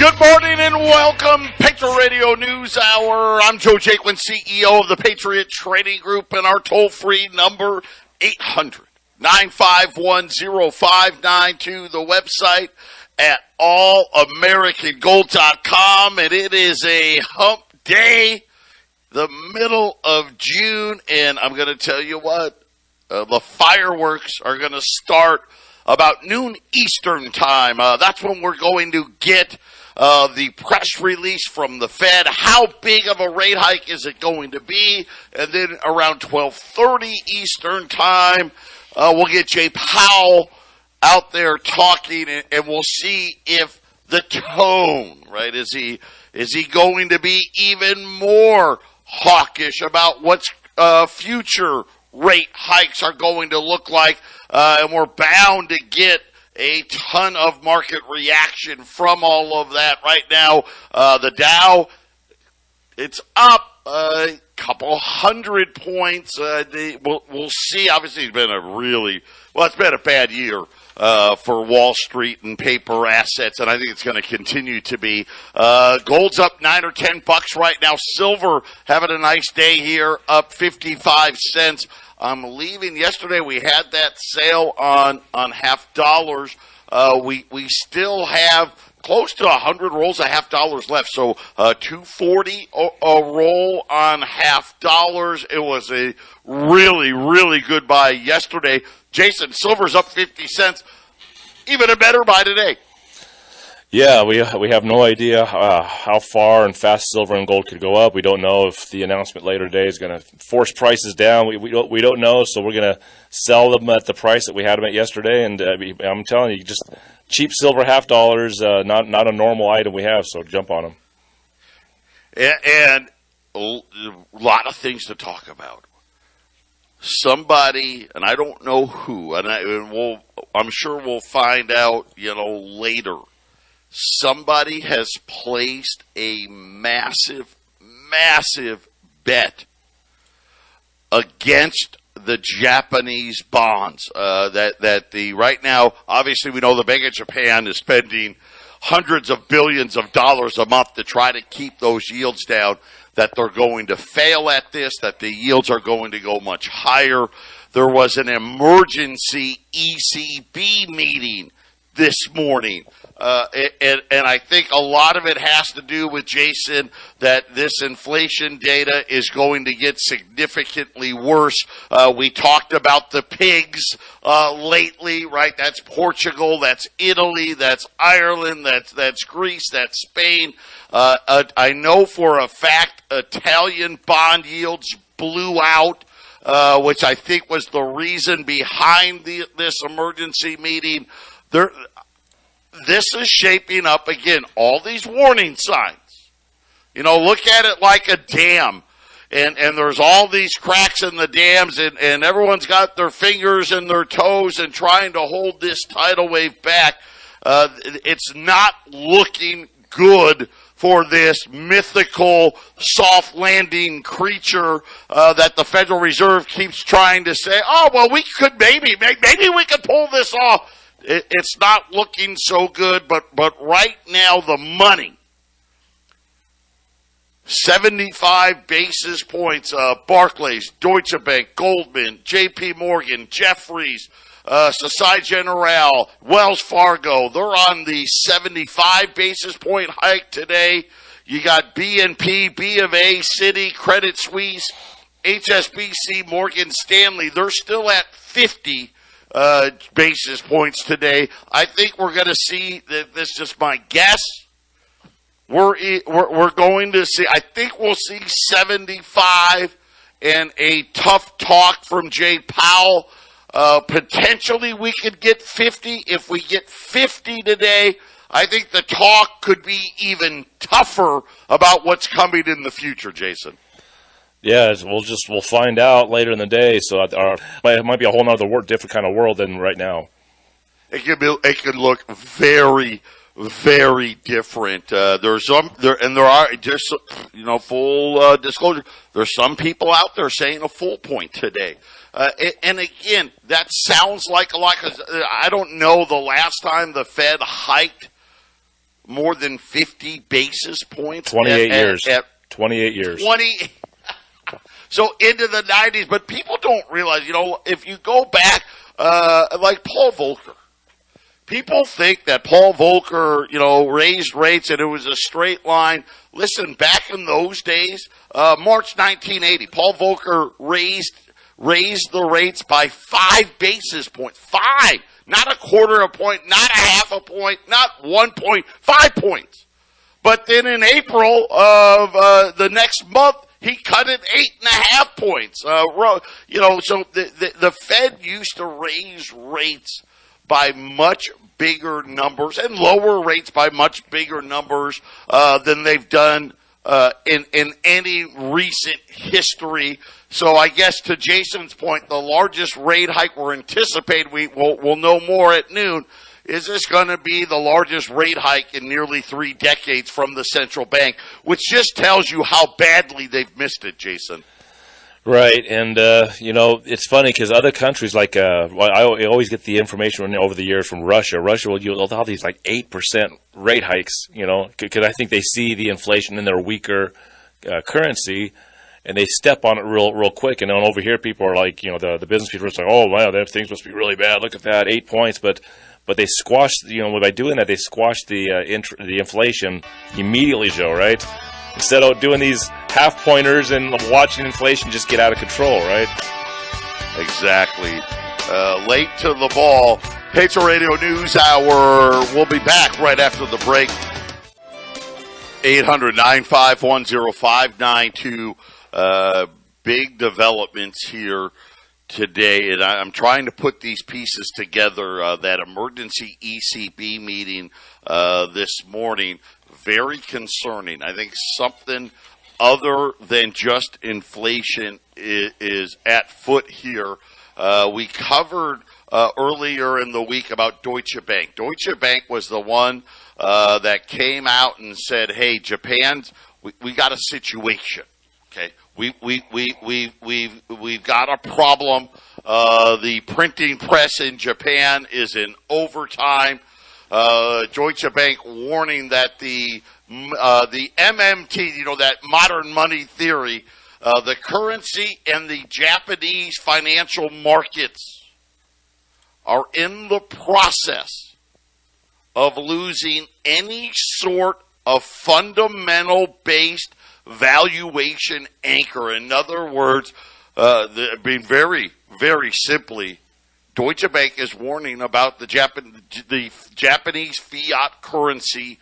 Good morning and welcome, Patriot Radio News Hour. I'm Joe Jaquint, CEO of the Patriot Trading Group, and our toll-free number, 800-951-0592, the website at allamericangold.com, and it is a hump day, the middle of June, and I'm going to tell you what, the fireworks are going to start about noon Eastern time. That's when we're going to get the press release from the Fed. How big of a rate hike is it going to be? And then around 12:30 Eastern time, we'll get Jay Powell out there talking, and we'll see if the tone, right, is he going to be even more hawkish about what's future rate hikes are going to look like, and we're bound to get a ton of market reaction from all of that. Right now, the Dow, it's up a couple hundred points. We'll see. Obviously, it's been it's been a bad year for Wall Street and paper assets, and I think it's going to continue to be. Gold's up $9 or $10 right now. Silver having a nice day here, up 55 cents. I'm leaving. Yesterday we had that sale on half dollars. We still have close to 100 rolls of half dollars left. So $2.40 a roll on half dollars. It was a really, really good buy yesterday. Jason, silver's up 50 cents. Even a better buy today. Yeah, we have no idea how far and fast silver and gold could go up. We don't know if the announcement later today is going to force prices down. We don't know, so we're going to sell them at the price that we had them at yesterday. And I'm telling you, just cheap silver half dollars, not a normal item we have. So jump on them. And a lot of things to talk about. Somebody, and I don't know who, I'm sure we'll find out, later. Somebody has placed a massive, massive bet against the Japanese bonds. Right now, obviously, we know the Bank of Japan is spending hundreds of billions of dollars a month to try to keep those yields down. That they're going to fail at this. That the yields are going to go much higher. There was an emergency ECB meeting this morning. And I think a lot of it has to do with, Jason, that this inflation data is going to get significantly worse. We talked about the pigs lately, right? That's Portugal, that's Italy, that's Ireland, that's Greece, that's Spain. I know for a fact Italian bond yields blew out, which I think was the reason behind this emergency meeting. This is shaping up, again, all these warning signs. Look at it like a dam. And there's all these cracks in the dams, and everyone's got their fingers and their toes and trying to hold this tidal wave back. It's not looking good for this mythical soft landing creature that the Federal Reserve keeps trying to say, we could maybe we could pull this off. It's not looking so good, but right now the money, 75 basis points, Barclays, Deutsche Bank, Goldman, JP Morgan, Jefferies, Societe Generale, Wells Fargo, they're on the 75 basis point hike today. You got BNP, B of A, Citi, Credit Suisse, HSBC, Morgan Stanley. They're still at 50 basis points today. I think we're going to see, this is just my guess, we're going to see, I think we'll see 75 and a tough talk from Jay Powell. Potentially we could get 50. If we get 50 today, I think the talk could be even tougher about what's coming in the future, Jason. Yeah, we'll find out later in the day. So it might be a whole other different kind of world than right now. It could look very, very different. There are just full disclosure. There's some people out there saying a full point today. And again, that sounds like a lot because I don't know the last time the Fed hiked more than 50 basis points. 28 years. At 28 years. 20. So into the 90s. But people don't realize, if you go back, like Paul Volcker, people think that Paul Volcker, raised rates and it was a straight line. Listen, back in those days, March 1980, Paul Volcker raised the rates by 5 basis points. 5. Not a quarter a point, not a half a point, not 1 point, 5 points. But then in April of the next month, he cut it 8.5 points. So the Fed used to raise rates by much bigger numbers and lower rates by much bigger numbers than they've done in any recent history. So I guess to Jason's point, the largest rate hike we're anticipating, we'll know more at noon. Is this going to be the largest rate hike in nearly 3 decades from the central bank, which just tells you how badly they've missed it, Jason? Right, and it's funny because other countries like I always get the information over the years from Russia. Russia will have these like 8% rate hikes, because I think they see the inflation in their weaker currency, and they step on it real quick. And then over here, people are like, the business people are like, oh wow, that things must be really bad. Look at that, 8 points, but they squash, by doing that, they squash the inflation immediately, Joe. Right? Instead of doing these half-pointers and watching inflation just get out of control, right? Exactly. Late to the ball. Patriot Radio News Hour. We'll be back right after the break. 800-951-0592. Big developments here today, and I'm trying to put these pieces together. That emergency ECB meeting this morning, very concerning. I think something other than just inflation is at foot here. We covered earlier in the week about Deutsche Bank. Deutsche Bank was the one that came out and said, "Hey, Japan's we got a situation. Okay, we've got a problem. The printing press in Japan is in overtime." Deutsche Bank warning that the MMT, that modern money theory, the currency and the Japanese financial markets are in the process of losing any sort of fundamental based valuation anchor. In other words, being very, very simply, Deutsche Bank is warning about the Japanese fiat currency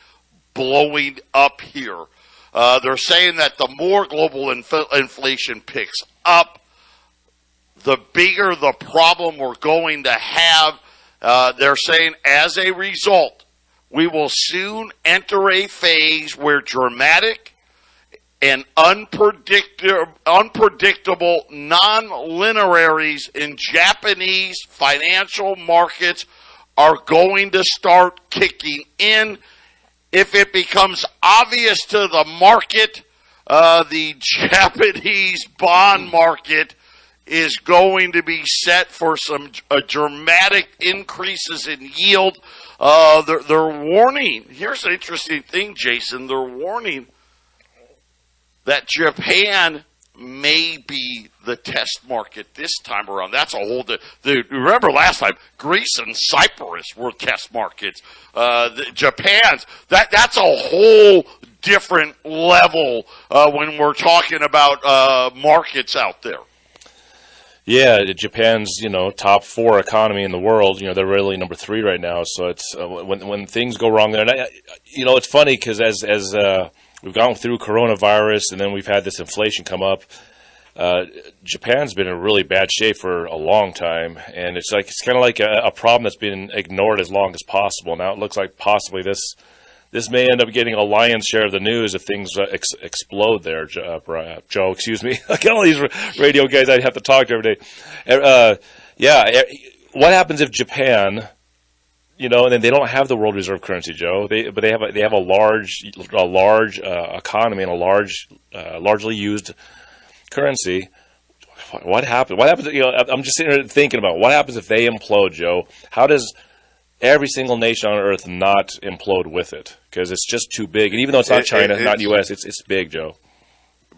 blowing up here. They're saying that the more global inflation picks up, the bigger the problem we're going to have. They're saying as a result, we will soon enter a phase where dramatic and unpredictable non-linearities in Japanese financial markets are going to start kicking in. If it becomes obvious to the market, the Japanese bond market is going to be set for some dramatic increases in yield. They're warning. Here's an interesting thing, Jason. They're warning that Japan may be the test market this time around. That's a whole. Remember last time, Greece and Cyprus were test markets. Japan's that's a whole different level when we're talking about markets out there. Yeah, Japan's top 4 economy in the world. They're really number 3 right now. So it's when things go wrong there. And it's funny because as we've gone through coronavirus, and then we've had this inflation come up. Japan's been in really bad shape for a long time, and it's kind of like a problem that's been ignored as long as possible. Now it looks like possibly this may end up getting a lion's share of the news if things explode there. Joe, excuse me. I got all these radio guys I'd have to talk to every day. What happens if Japan? And then they don't have the world reserve currency, Joe. They have a large economy and a largely used currency. What happens? I'm just sitting here thinking about what happens if they implode, Joe. How does every single nation on earth not implode with it, because it's just too big. And even though it's not China, not U.S., it's big, Joe.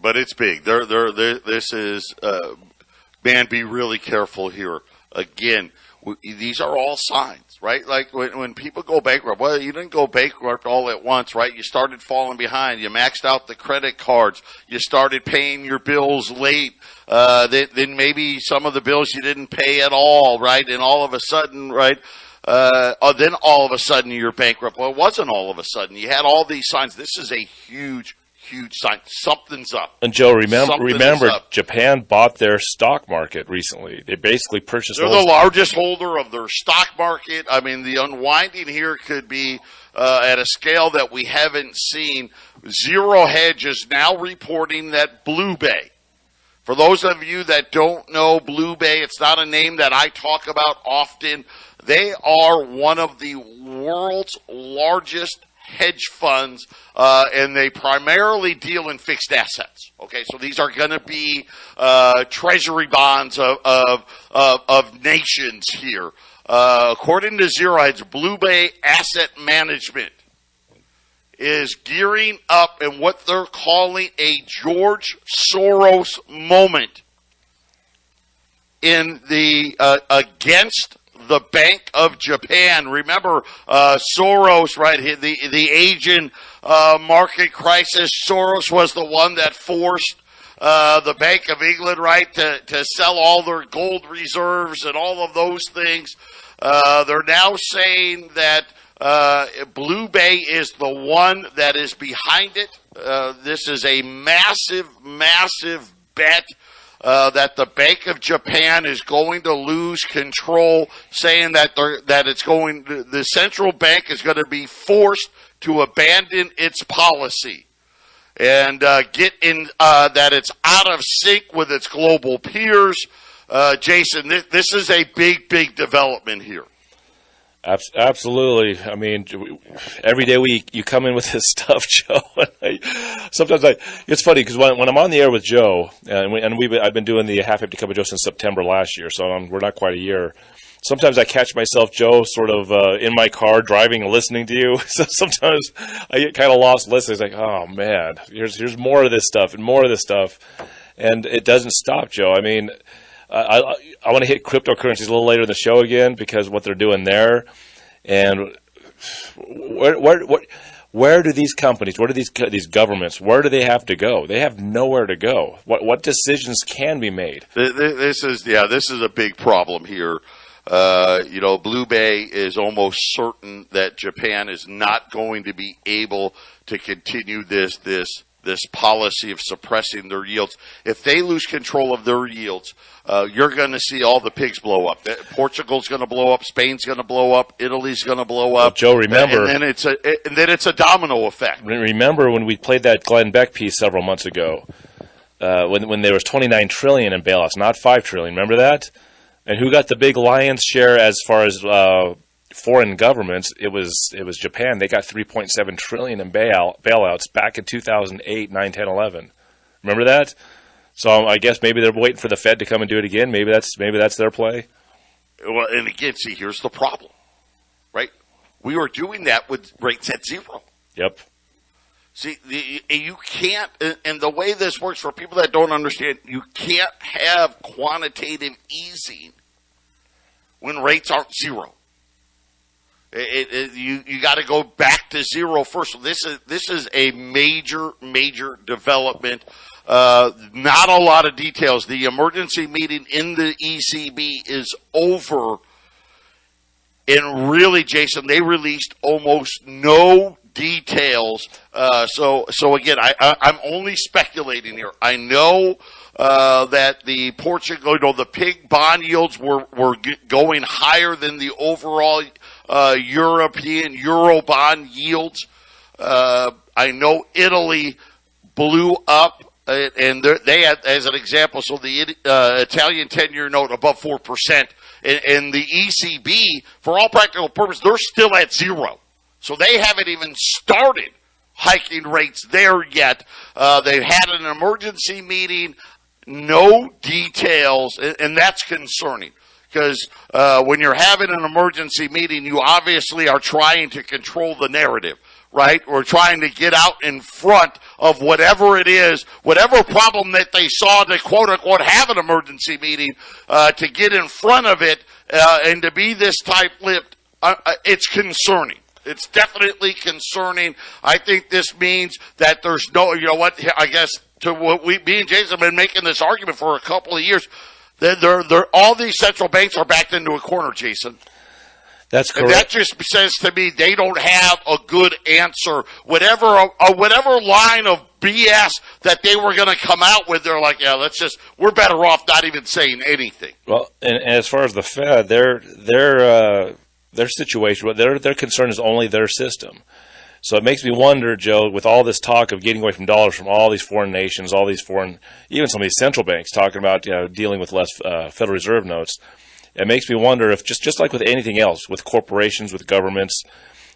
But it's big. This is, man, be really careful here. Again, these are all signs, right? Like when people go bankrupt, well, you didn't go bankrupt all at once, right? You started falling behind. You maxed out the credit cards. You started paying your bills late. Then maybe some of the bills you didn't pay at all, right? And all of a sudden, right? Then all of a sudden you're bankrupt. Well, it wasn't all of a sudden. You had all these signs. This is a huge sign. Something's up. And Joe, remember, Japan bought their stock market recently. They basically purchased. They're the largest holder of their stock market. I mean, the unwinding here could be at a scale that we haven't seen. Zero Hedge is now reporting that Blue Bay. For those of you that don't know Blue Bay, it's not a name that I talk about often. They are one of the world's largest hedge funds, and they primarily deal in fixed assets. Okay, so these are going to be treasury bonds of nations here. According to Zero Hedge, Blue Bay Asset Management is gearing up in what they're calling a George Soros moment in the against the Bank of Japan. Remember, Soros, right? The Asian market crisis. Soros was the one that forced the Bank of England, right, to sell all their gold reserves and all of those things. They're now saying that Blue Bay is the one that is behind it. This is a massive bet. That the Bank of Japan is going to lose control, saying that the central bank is going to be forced to abandon its policy and get in that it's out of sync with its global peers. Jason, this is a big development here. Absolutely. I mean, every day you come in with this stuff, Joe. Sometimes it's funny because when I'm on the air with Joe, I've been doing the Half Empty Cup of Joe since September last year, so we're not quite a year. Sometimes I catch myself, Joe, sort of in my car driving and listening to you. So sometimes I get kind of lost listening. It's like, oh man, here's more of this stuff and more of this stuff, and it doesn't stop, Joe. I mean, I want to hit cryptocurrencies a little later in the show again because what they're doing there, and where do these companies, where do these governments, where do they have to go? They have nowhere to go. What decisions can be made? This is a big problem here. Blue Bay is almost certain that Japan is not going to be able to continue this policy of suppressing their yields. If they lose control of their yields, you're going to see all the pigs blow up. Portugal's going to blow up. Spain's going to blow up. Italy's going to blow up. Well, Joe, remember, and then it's a domino effect. Remember when we played that Glenn Beck piece several months ago, when there was $29 trillion in bailouts, not $5 trillion. Remember that? And who got the big lion's share as far as foreign governments? It was Japan. They got $3.7 trillion in bailouts back in 2008, 9, 10, 11. Remember that? So I guess maybe they're waiting for the Fed to come and do it again. Maybe that's their play. Well, and again, see, here's the problem, right? We were doing that with rates at zero. Yep. See, you can't, and the way this works for people that don't understand, you can't have quantitative easing when rates aren't zero. You got to go back to zero first. So this is a major development. Not a lot of details. The emergency meeting in the ECB is over, and really, Jason, they released almost no details. So again, I'm only speculating here. I know that the the pig bond yields were going higher than the overall European Euro bond yields. I know Italy blew up, and they had, as an example, so the Italian 10-year note above 4%, and the ECB, for all practical purposes, they're still at zero. So they haven't even started hiking rates there yet. They've had an emergency meeting, no details, and that's concerning. because when you're having an emergency meeting, you obviously are trying to control the narrative, right? We're trying to get out in front of whatever it is, whatever problem that they saw to quote-unquote have an emergency meeting, to get in front of it and to be this tight-lipped. It's concerning. It's definitely concerning. I think this means that there's no, you know what, I guess to what me and Jason have been making this argument for a couple of years, that all these central banks are backed into a corner, Jason. That's correct. And that just says to me they don't have a good answer. Whatever line of BS that they were going to come out with, they're like, yeah, we're better off not even saying anything. Well, and as far as the Fed, their situation, their concern is only their system. So it makes me wonder, Joe, with all this talk of getting away from dollars from all these foreign nations, all these foreign, even some of these central banks talking about dealing with less Federal Reserve notes. It makes me wonder if just like with anything else, with corporations, with governments,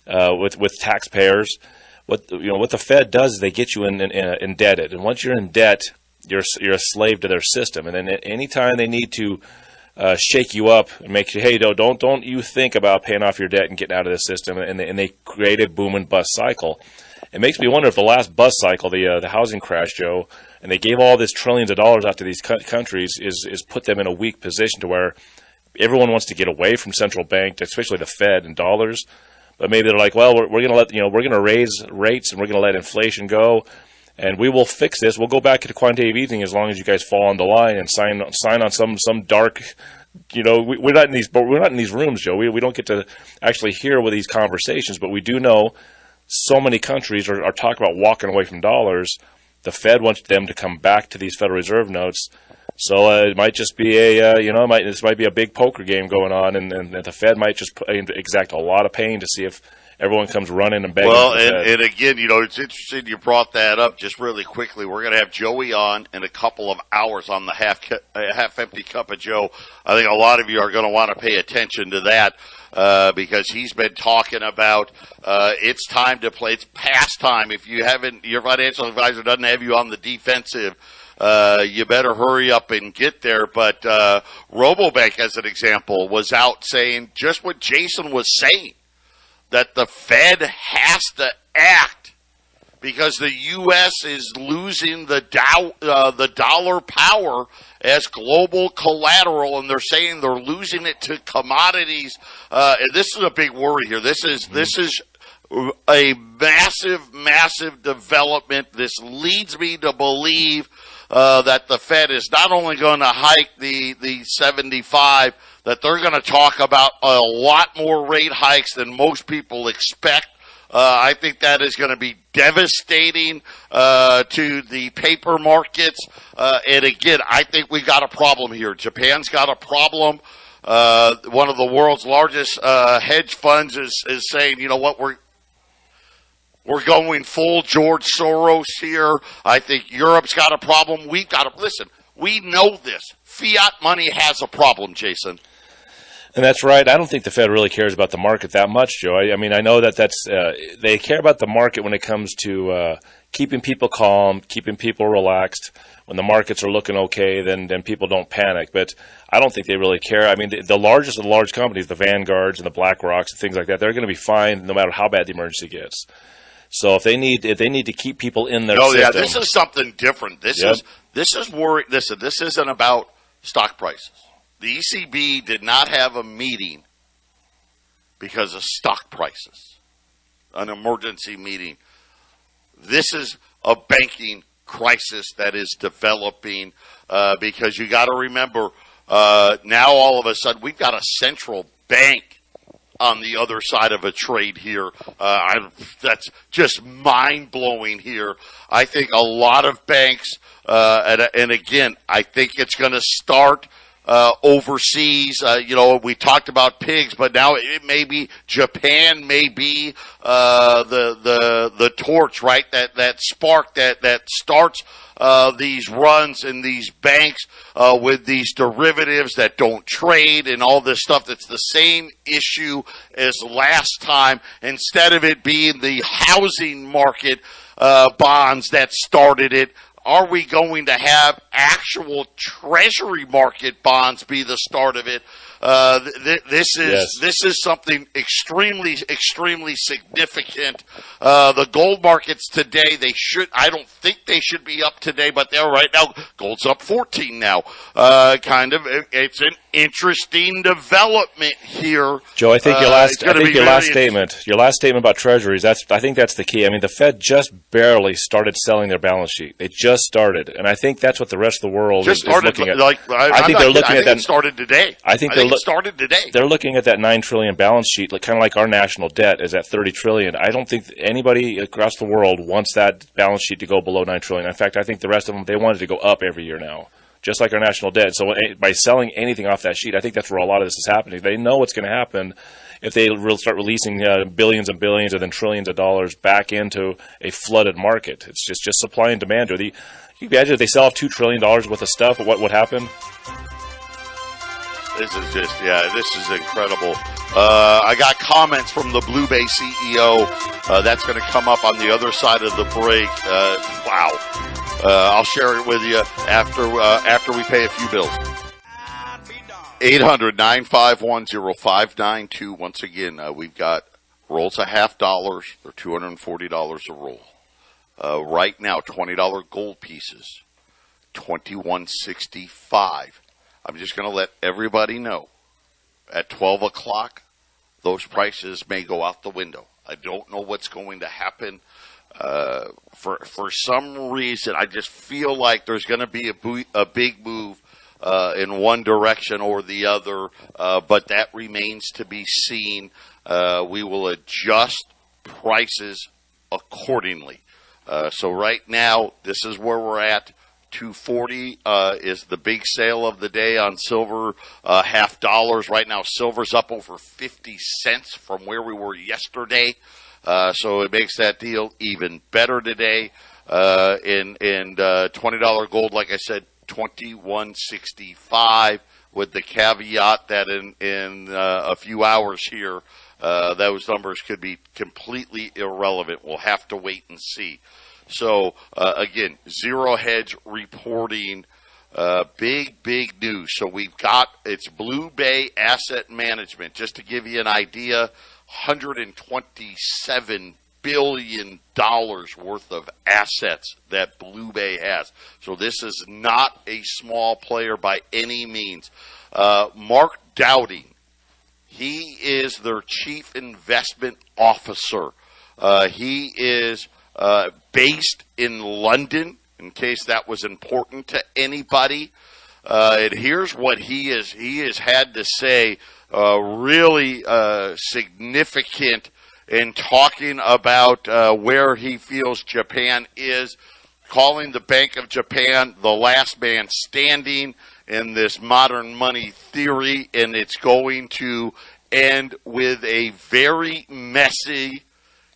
with taxpayers, what the Fed does is they get you indebted, and once you're in debt, you're a slave to their system. And then anytime they need to shake you up and make you, hey, don't you think about paying off your debt and getting out of the system, and they create a boom and bust cycle. It makes me wonder if the last bust cycle, the housing crash, Joe, and they gave all this trillions of dollars out to these countries, is put them in a weak position to where everyone wants to get away from central bank, especially the Fed and dollars. But maybe they're like, well, we're going to we're going to raise rates and we're going to let inflation go, and we will fix this. We'll go back to quantitative easing as long as you guys fall on the line and sign on some dark. We're not in these rooms, Joe. We don't get to actually hear with these conversations, but we do know so many countries are talking about walking away from dollars. The Fed wants them to come back to these Federal Reserve notes. So it might just be this might be a big poker game going on, and the Fed might just exact a lot of pain to see if everyone comes running and begging. Well, and again, it's interesting you brought that up. Just really quickly, we're going to have Joey on in a couple of hours on the half-empty cup of Joe. I think a lot of you are going to want to pay attention to that because he's been talking about it's time to play. It's past time. If your financial advisor doesn't have you on the defensive, you better hurry up and get there. But Robobank, as an example, was out saying just what Jason was saying, that the Fed has to act because the U.S. is losing the dollar power as global collateral, and they're saying they're losing it to commodities. And this is a big worry here. This is a massive development. This leads me to believe that the Fed is not only going to hike the 75, that they're going to talk about a lot more rate hikes than most people expect. I think that is going to be devastating to the paper markets. And again, I think we got a problem here. Japan's got a problem. One of the world's largest hedge funds is saying, you know what, we're going full George Soros here. I think Europe's got a problem. We've got to listen. We know this. Fiat money has a problem, Jason. And that's right. I don't think the Fed really cares about the market that much, Joe. I mean, I know that's they care about the market when it comes to keeping people calm, keeping people relaxed. When the markets are looking okay, then people don't panic. But I don't think they really care. I mean, the largest of the large companies, the Vanguards and the BlackRocks and things like that, they're going to be fine no matter how bad the emergency gets. So if they need to keep people in their system. Yeah, this is something different. This is worry. Listen, this isn't about stock prices. The ECB did not have a meeting because of stock prices, an emergency meeting. This is a banking crisis that is developing because you got to remember now all of a sudden we've got a central bank on the other side of a trade here. That's just mind-blowing here. I think a lot of banks, and again, I think it's going to start overseas. We talked about pigs, but now it may be Japan may be the torch, right? That spark that starts these runs in these banks with these derivatives that don't trade and all this stuff. That's the same issue as last time. Instead of it being the housing market bonds that started it, are we going to have actual treasury market bonds be the start of it? This is something extremely significant. The gold markets today, I don't think they should be up today, but they're right now. Gold's up 14 now. It's an interesting development here. Joe, I think your last statement about treasuries, I think that's the key. I mean, the Fed just barely started selling their balance sheet. They just started, and I think that's what the rest of the world is looking at. I think it started today. I think it started today. They're looking at that $9 trillion balance sheet, kind of like our national debt is at $30 trillion. I don't think anybody across the world wants that balance sheet to go below $9 trillion. In fact, I think the rest of them, they want it to go up every year now, just like our national debt. So by selling anything off that sheet, I think that's where a lot of this is happening. They know what's going to happen if they start releasing billions and billions and then trillions of dollars back into a flooded market. It's just supply and demand. Can you imagine if they sell off $2 trillion worth of stuff, what would happen? This is incredible. I got comments from the Blue Bay CEO. That's going to come up on the other side of the break. Wow. I'll share it with you after we pay a few bills. 800-951-0592. Once again, we've got rolls of $50. They're $240 a roll. Right now, $20 gold pieces, $21.65. I'm just going to let everybody know at 12 o'clock, those prices may go out the window. I don't know what's going to happen. For some reason, I just feel like there's going to be a big move in one direction or the other, but that remains to be seen. We will adjust prices accordingly. So right now, this is where we're at. $240 is the big sale of the day on silver, $50. Right now, silver's up over 50 cents from where we were yesterday. So it makes that deal even better today. And $20 gold, like I said, $21.65, with the caveat that in a few hours here, those numbers could be completely irrelevant. We'll have to wait and see. So, again, Zero Hedge reporting big news. So it's Blue Bay Asset Management. Just to give you an idea, $127 billion worth of assets that Blue Bay has. So this is not a small player by any means. Mark Dowding, he is their chief investment officer. He is based in London, in case that was important to anybody. And here's what he has had to say, really significant in talking about where he feels Japan is, calling the Bank of Japan the last man standing in this modern money theory, and it's going to end with a very messy,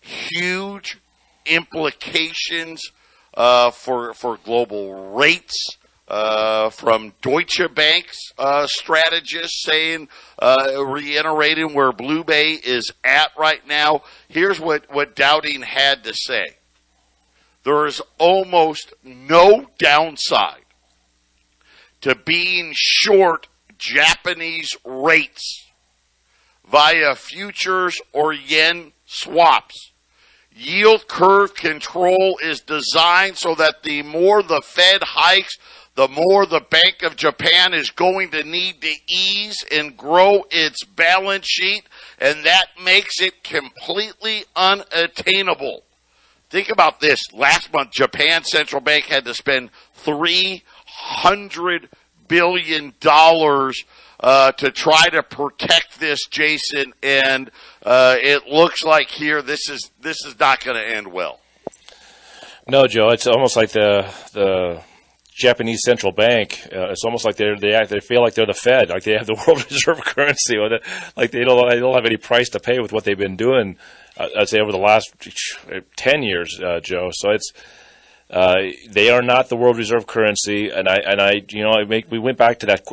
huge implications for global rates, from Deutsche Bank's strategist saying, reiterating where Blue Bay is at right now. Here's what Dowding had to say. There is almost no downside to being short Japanese rates via futures or yen swaps. Yield curve control is designed so that the more the Fed hikes, the more the Bank of Japan is going to need to ease and grow its balance sheet, and that makes it completely unattainable. Think about this. Last month, Japan Central Bank had to spend $300 billion to try to protect this, Jason, and it looks like here this is not going to end well. No, Joe, it's almost like the Japanese central bank. It's almost like they feel like they're the Fed, like they have the world reserve currency, like they don't have any price to pay with what they've been doing. I'd say over the last 10 years, Joe. So it's they are not the world reserve currency, and we went back to that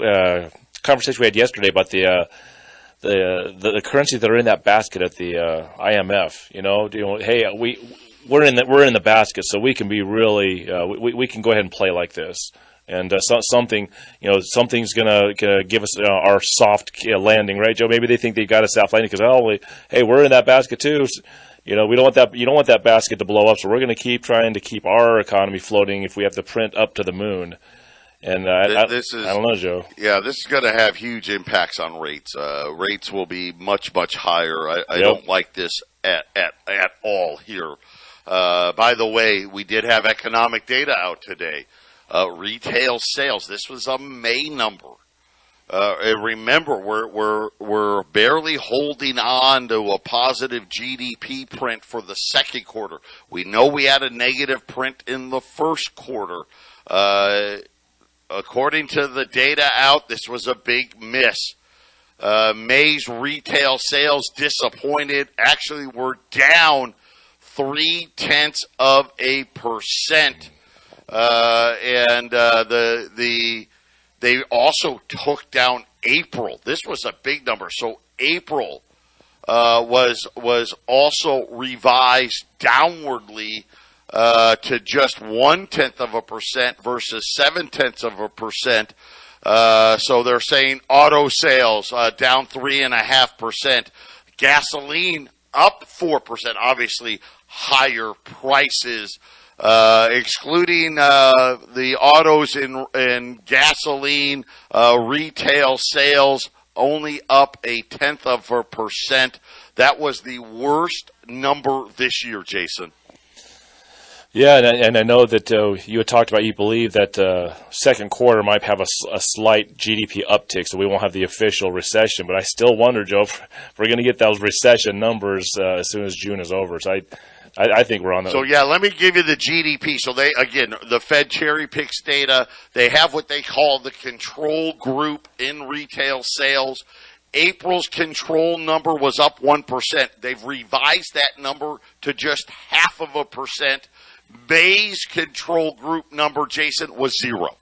conversation we had yesterday about the currencies that are in that basket at the IMF. Hey, we're in the basket, so we can be really we can go ahead and play like this. And something's gonna give us our soft landing, right, Joe? Maybe they think they got a soft landing because hey, we're in that basket too. We don't want that. You don't want that basket to blow up, so we're going to keep trying to keep our economy floating if we have to print up to the moon. And I don't know, Joe. Yeah, this is going to have huge impacts on rates. Rates will be much, much higher. I don't like this at all here. By the way, we did have economic data out today. Retail sales. This was a May number. And remember, we're barely holding on to a positive GDP print for the second quarter. We know we had a negative print in the first quarter. According to the data out, this was a big miss. May's retail sales disappointed. Actually, we're down 0.3%. They also took down April. This was a big number. So April was also revised downwardly to just 0.1% versus 0.7%. So they're saying auto sales down 3.5%, gasoline up 4%. Obviously, higher prices. Excluding the autos and gasoline, retail sales only up 0.1%. That was the worst number this year, Jason. Yeah, and I know that you had talked about you believe that second quarter might have a slight GDP uptick, so we won't have the official recession. But I still wonder, Joe, if we're going to get those recession numbers as soon as June is over. So I think we're on that. So, yeah, let me give you the GDP. So, the Fed cherry picks data. They have what they call the control group in retail sales. April's control number was up 1%. They've revised that number to just 0.5%. May's control group number, Jason, was 0.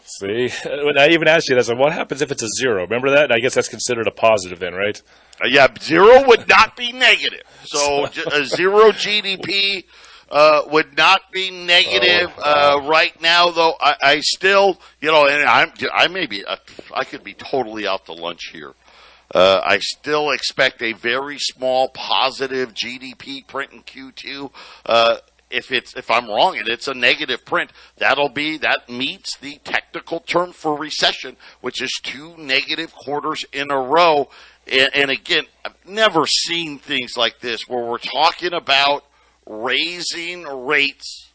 See? When I even asked you that, I said, what happens if it's a 0? Remember that? I guess that's considered a positive then, right? Yeah, 0 would not be negative. So a 0 GDP would not be negative. Right now, though, I still, and I could be totally out to lunch here. I still expect a very small positive GDP print in Q2. If I'm wrong and it's a negative print, that meets the technical term for recession, which is 2 negative quarters in a row. And again, I've never seen things like this where we're talking about raising rates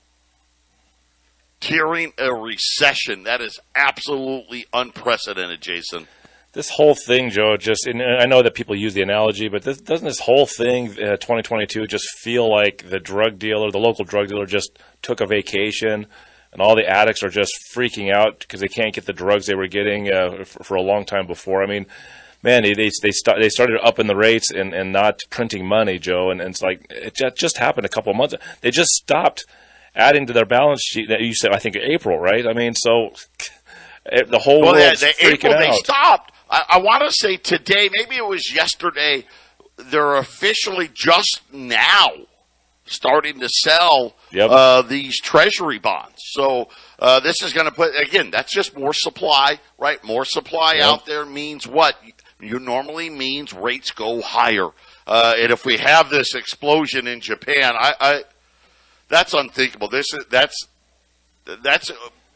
during a recession. That is absolutely unprecedented, Jason. This whole thing, Joe, and I know that people use the analogy, but doesn't this whole thing, 2022, just feel like the local drug dealer just took a vacation, and all the addicts are just freaking out because they can't get the drugs they were getting for a long time before? I mean, man, they started upping the rates and not printing money, Joe, and it's like it just happened a couple of months. They just stopped adding to their balance sheet. You said, I think, April, right? I mean, so the whole world's freaking out. They stopped. I want to say today, maybe it was yesterday, they're officially just now starting to sell these treasury bonds. So this is going to put, again, that's just more supply, right? More supply out there means what? You normally means rates go higher. And if we have this explosion in Japan, that's unthinkable. That's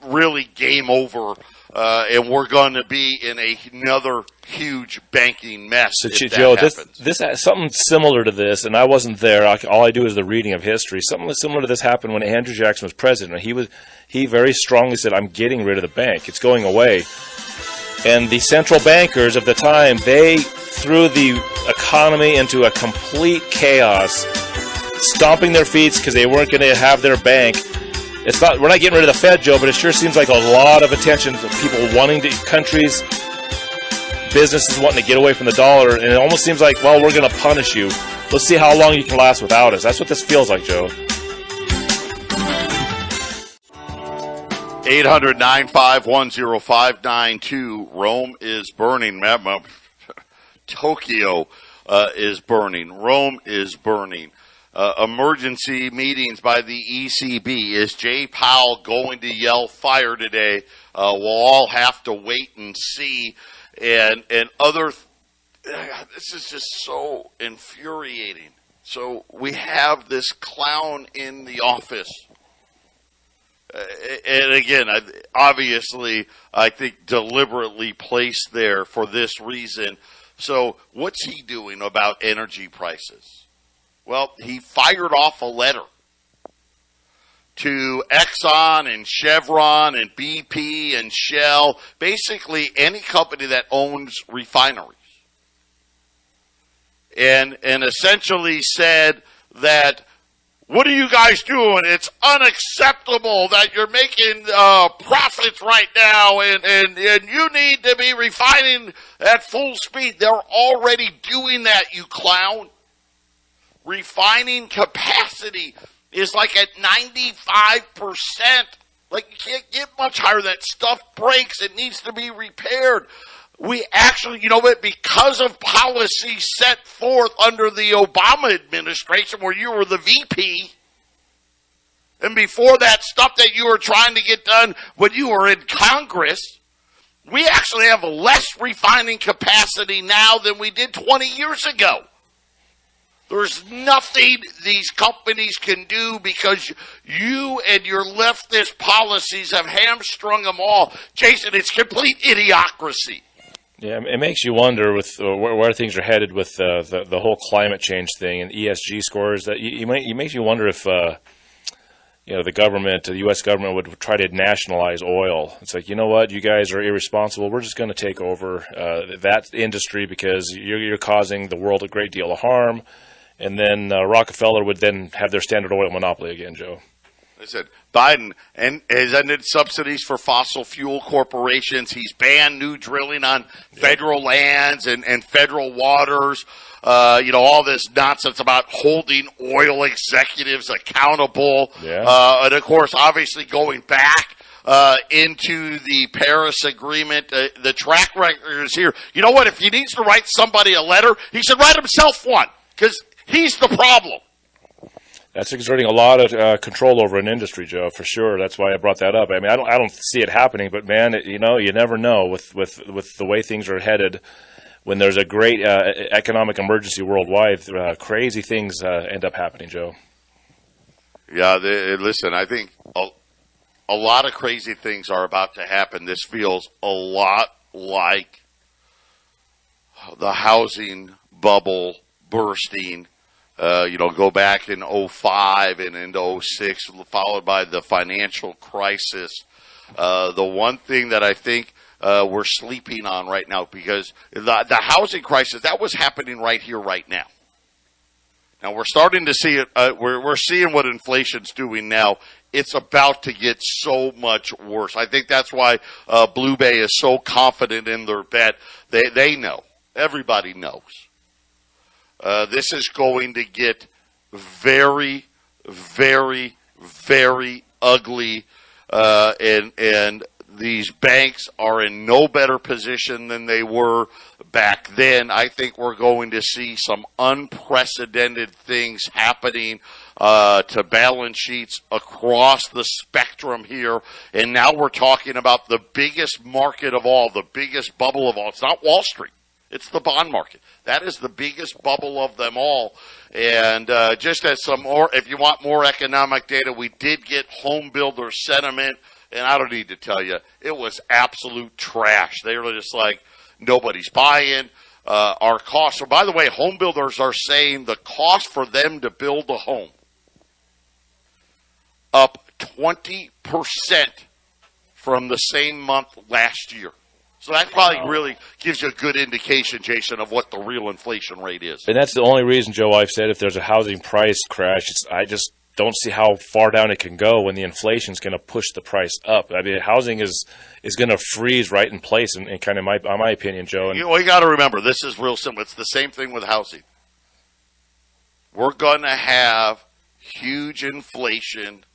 really game over. And we're going to be in another huge banking mess. So, Joe, this something similar to this, and I wasn't there. All I do is the reading of history. Something similar to this happened when Andrew Jackson was president. He very strongly said, "I'm getting rid of the bank. It's going away." And the central bankers of the time, they threw the economy into a complete chaos, stomping their feet because they weren't going to have their bank. We're not getting rid of the Fed, Joe, but it sure seems like a lot of attention to people countries, businesses wanting to get away from the dollar, and it almost seems like, well, we're going to punish you. Let's see how long you can last without us. That's what this feels like, Joe. 800-951-0592. Rome is burning. Tokyo is burning. Rome is burning. emergency meetings by the ECB. Is Jay Powell going to yell fire today? We'll all have to wait and see. And other, this is just so infuriating. So we have this clown in the office. And again, obviously, I think deliberately placed there for this reason. So what's he doing about energy prices? Well, he fired off a letter to Exxon and Chevron and BP and Shell, basically any company that owns refineries. And essentially said that, what are you guys doing? It's unacceptable that you're making profits right now, and you need to be refining at full speed. They're already doing that, you clown. Refining capacity is like at 95%. Like, you can't get much higher. That stuff breaks. It needs to be repaired. We actually, you know what, because of policy set forth under the Obama administration where you were the VP, and before that stuff that you were trying to get done when you were in Congress, we actually have less refining capacity now than we did 20 years ago. There's nothing these companies can do because you and your leftist policies have hamstrung them all. Jason, it's complete idiocracy. Yeah, it makes you wonder with where things are headed with the whole climate change thing and ESG scores. That it makes you wonder if the government, the U.S. government, would try to nationalize oil. It's like, you know what, you guys are irresponsible. We're just going to take over that industry because you're causing the world a great deal of harm. And then Rockefeller would then have their Standard Oil monopoly again, Joe. Listen, Biden has ended subsidies for fossil fuel corporations. He's banned new drilling on federal lands and federal waters. All this nonsense about holding oil executives accountable. Yeah. And, of course, obviously going back into the Paris Agreement. The track record is here. You know what? If he needs to write somebody a letter, he should write himself one because he's the problem. That's exerting a lot of control over an industry, Joe, for sure. That's why I brought that up. I mean, I don't see it happening, but man, you never know with the way things are headed. When there's a great economic emergency worldwide, crazy things end up happening, Joe. Yeah, listen, I think a lot of crazy things are about to happen. This feels a lot like the housing bubble bursting. Go back in 2005 and into 2006, followed by the financial crisis. The one thing that I think we're sleeping on right now, because the housing crisis, that was happening right here, right now. Now we're starting to see it. We're seeing what inflation's doing now. It's about to get so much worse. I think that's why Blue Bay is so confident in their bet. They know. Everybody knows. This is going to get very, very, very ugly, and these banks are in no better position than they were back then. I think we're going to see some unprecedented things happening to balance sheets across the spectrum here. And now we're talking about the biggest market of all, the biggest bubble of all. It's not Wall Street. It's the bond market. That is the biggest bubble of them all. And just as some more, if you want more economic data, we did get home builder sentiment. And I don't need to tell you, it was absolute trash. They were just like, nobody's buying. Our costs. So by the way, home builders are saying the cost for them to build a home up 20% from the same month last year. So that probably really gives you a good indication, Jason, of what the real inflation rate is. And that's the only reason, Joe, I've said if there's a housing price crash, I just don't see how far down it can go when the inflation's going to push the price up. I mean, housing is going to freeze right in place, in kind of my opinion, Joe. And you got to remember, this is real simple. It's the same thing with housing. We're going to have huge inflation,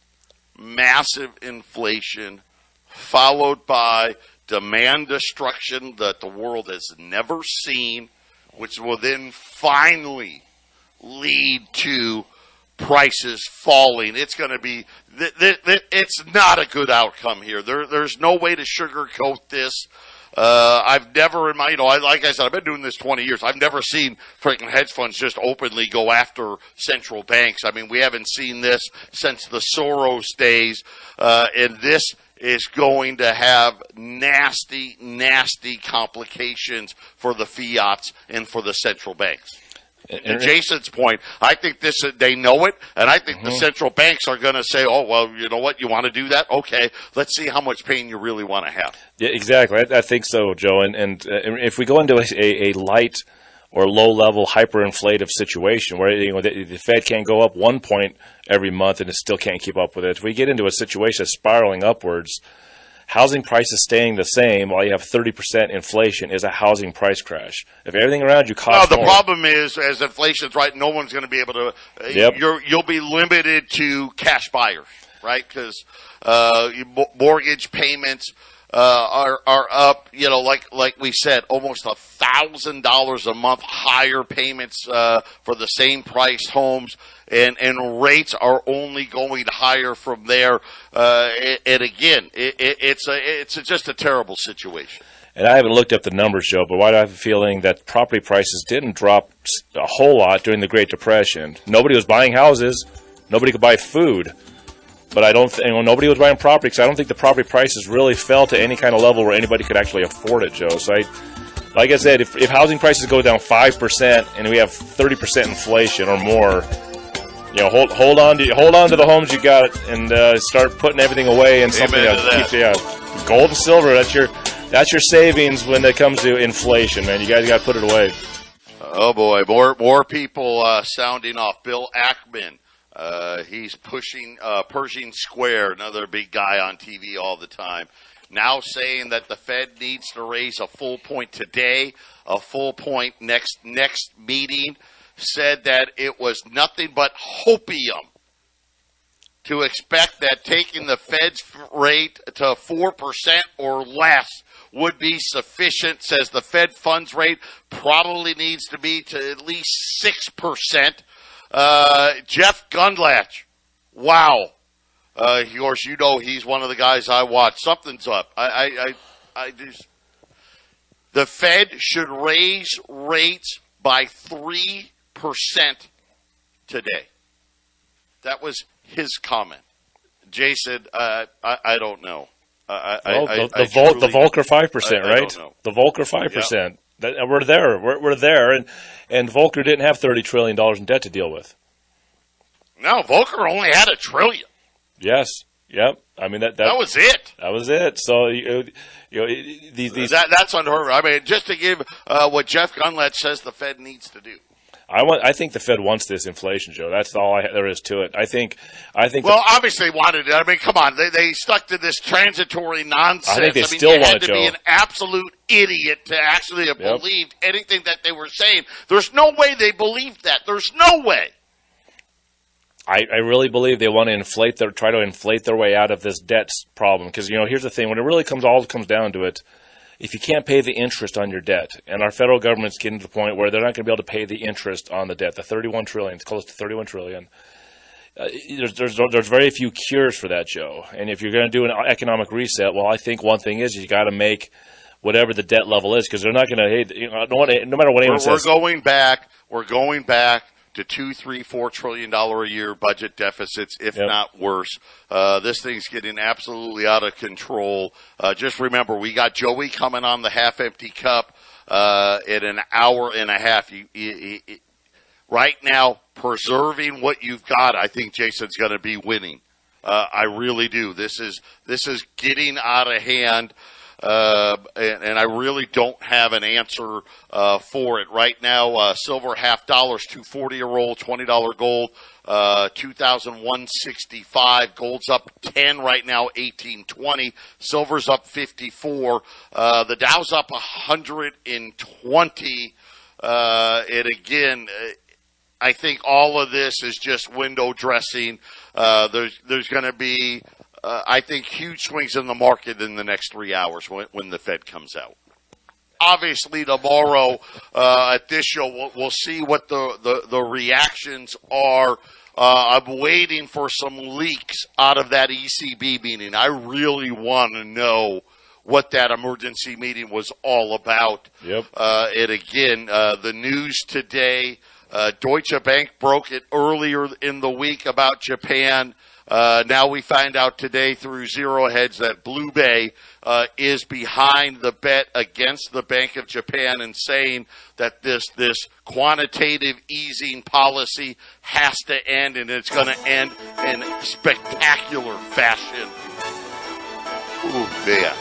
massive inflation, followed by demand destruction that the world has never seen, which will then finally lead to prices falling. It's going to be it's not a good outcome here. There's no way to sugarcoat this. I've never in my, like I said, I've been doing this 20 years. I've never seen freaking hedge funds just openly go after central banks. I mean, we haven't seen this since the Soros days, and this is going to have nasty, nasty complications for the fiats and for the central banks. To Jason's point, I think they know it, and I think the central banks are going to say, oh, well, you know what, you want to do that? Okay, let's see how much pain you really want to have. Yeah, exactly. I think so, Joe. And if we go into a light or low-level hyperinflative situation where the Fed can't go up 1 point every month and it still can't keep up with it, if we get into a situation that's spiraling upwards, housing prices staying the same while you have 30% inflation is a housing price crash. If everything around you costs more. The problem is, as inflation's right, no one's going to be able to. You'll be limited to cash buyers, right? Because mortgage payments are up. Like we said, almost $1,000 a month higher payments for the same priced homes. And rates are only going higher from there. And again, it's just a terrible situation. And I haven't looked up the numbers, Joe, but why do I have a feeling that property prices didn't drop a whole lot during the Great Depression? Nobody was buying houses. Nobody could buy food. But nobody was buying property because I don't think the property prices really fell to any kind of level where anybody could actually afford it, Joe. So like I said, if housing prices go down 5% and we have 30% inflation or more, hold on to the homes you got and start putting everything away in something that keeps you. Gold and silver. That's your savings when it comes to inflation, man. You guys got to put it away. Oh boy, more people sounding off. Bill Ackman, he's pushing Pershing Square, another big guy on TV all the time. Now saying that the Fed needs to raise a full point today, a full point next meeting. Said that it was nothing but hopium to expect that taking the Fed's rate to 4% or less would be sufficient. Says the Fed funds rate probably needs to be to at least 6%. Jeff Gundlach, wow. Of course, he's one of the guys I watch. Something's up. The Fed should raise rates by 3% today. That was his comment. Jason, I don't know. The Volcker 5%, right? The Volcker 5%. Yep. We're there. We're there, and Volcker didn't have $30 trillion in debt to deal with. No, Volcker only had $1 trillion. Yes. Yep. I mean that was it. That was it. So that's unheard of. I mean, just to give what Jeff Gundlach says the Fed needs to do. I think the Fed wants this inflation, Joe. That's all there is to it. I think. Well, obviously wanted it. I mean, come on. They stuck to this transitory nonsense. I think they still want it, Joe. You had to be an absolute idiot to actually have believed anything that they were saying. There's no way they believed that. There's no way. I really believe they want to try to inflate their way out of this debt problem. Because, here's the thing. When it really comes down to it, if you can't pay the interest on your debt, and our federal government's getting to the point where they're not going to be able to pay the interest on the debt, the $31 trillion, it's close to $31 trillion. There's very few cures for that, Joe. And if you're going to do an economic reset, well, I think one thing is you got to make whatever the debt level is, because they're not going to, no matter what anyone says. We're going back to $2, $3, $4 trillion a year budget deficits, if not worse. This thing's getting absolutely out of control. Just remember, we got Joey coming on the half-empty cup in an hour and a half. Right now, preserving what you've got, I think Jason's going to be winning. I really do. This is getting out of hand. And I really don't have an answer for it right now. Silver $0.50, $2.40 a roll, $20 gold, 2,165. Gold's up 10 right now, 18.20. Silver's up 54. The Dow's up 120. And again, I think all of this is just window dressing. There's going to be. I think huge swings in the market in the next 3 hours when the Fed comes out. Obviously, tomorrow at this show, we'll see what the reactions are I'm waiting for some leaks out of that ECB meeting. I really want to know what that emergency meeting was all about. Yep. And again, the news today, Deutsche Bank broke it earlier in the week about Japan. Now we find out today through Zero Hedge that Blue Bay is behind the bet against the Bank of Japan and saying that this quantitative easing policy has to end, and it's going to end in spectacular fashion. Ooh, man.